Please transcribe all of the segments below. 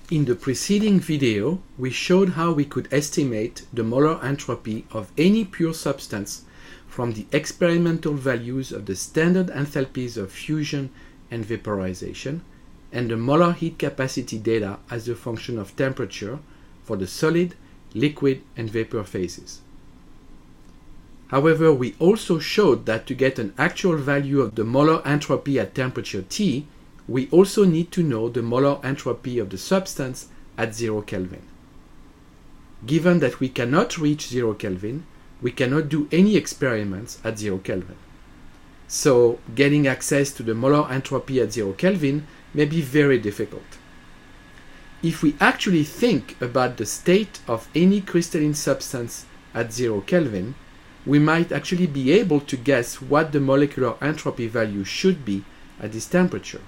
In the preceding video, we showed how we could estimate the molar entropy of any pure substance from the experimental values of the standard enthalpies of fusion and vaporization and the molar heat capacity data as a function of temperature for the solid, liquid, and vapor phases. However, we also showed that to get an actual value of the molar entropy at temperature T, we also need to know the molar entropy of the substance at 0 Kelvin. Given that we cannot reach 0 Kelvin, we cannot do any experiments at 0 Kelvin. So, getting access to the molar entropy at 0 Kelvin may be very difficult. If we actually think about the state of any crystalline substance at 0 Kelvin, we might actually be able to guess what the molecular entropy value should be at this temperature.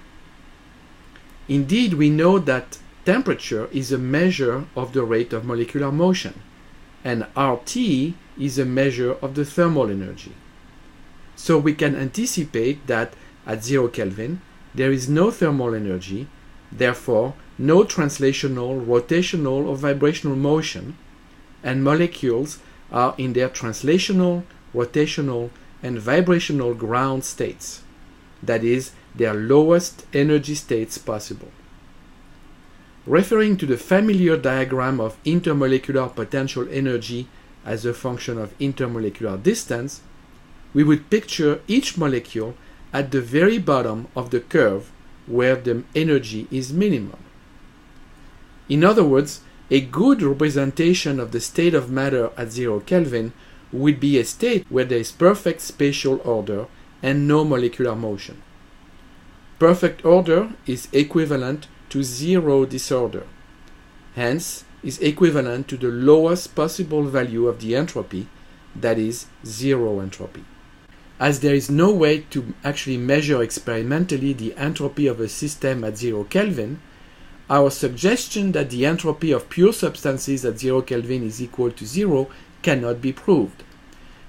Indeed, we know that temperature is a measure of the rate of molecular motion, and RT is a measure of the thermal energy. So we can anticipate that at 0 Kelvin, there is no thermal energy, therefore no translational, rotational, or vibrational motion, and molecules are in their translational, rotational, and vibrational ground states, that is, their lowest energy states possible. Referring to the familiar diagram of intermolecular potential energy as a function of intermolecular distance, we would picture each molecule at the very bottom of the curve where the energy is minimum. In other words, a good representation of the state of matter at 0 Kelvin would be a state where there is perfect spatial order and no molecular motion. Perfect order is equivalent to zero disorder, hence is equivalent to the lowest possible value of the entropy, that is, zero entropy. As there is no way to actually measure experimentally the entropy of a system at 0 Kelvin, our suggestion that the entropy of pure substances at 0 Kelvin is equal to zero cannot be proved.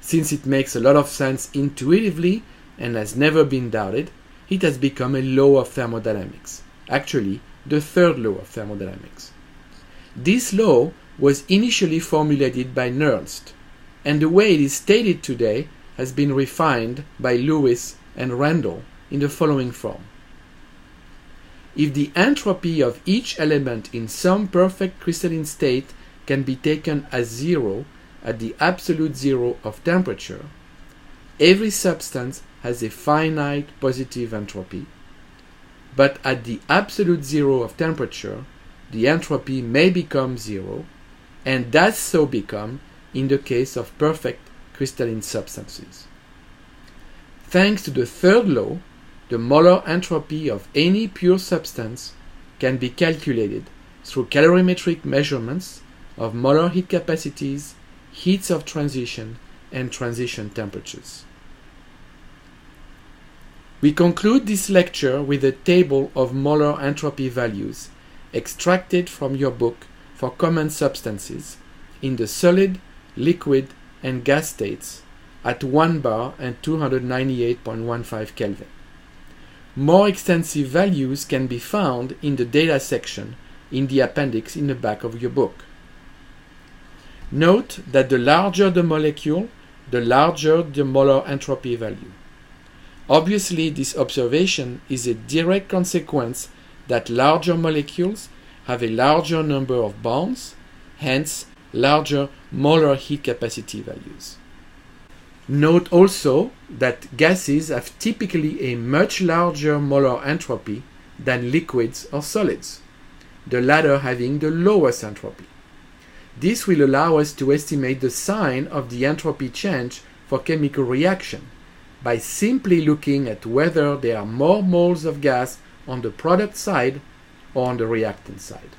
Since it makes a lot of sense intuitively and has never been doubted, it has become a law of thermodynamics, actually the third law of thermodynamics. This law was initially formulated by Nernst, and the way it is stated today has been refined by Lewis and Randall in the following form. If the entropy of each element in some perfect crystalline state can be taken as zero at the absolute zero of temperature, every substance has a finite positive entropy, but at the absolute zero of temperature, the entropy may become zero, and does so become in the case of perfect crystalline substances. Thanks to the third law, the molar entropy of any pure substance can be calculated through calorimetric measurements of molar heat capacities, heats of transition, and transition temperatures. We conclude this lecture with a table of molar entropy values extracted from your book for common substances in the solid, liquid, and gas states at 1 bar and 298.15 Kelvin. More extensive values can be found in the data section in the appendix in the back of your book. Note that the larger the molecule, the larger the molar entropy value. Obviously, this observation is a direct consequence that larger molecules have a larger number of bonds, hence larger molar heat capacity values. Note also that gases have typically a much larger molar entropy than liquids or solids, the latter having the lowest entropy. This will allow us to estimate the sign of the entropy change for chemical reaction by simply looking at whether there are more moles of gas on the product side or on the reactant side.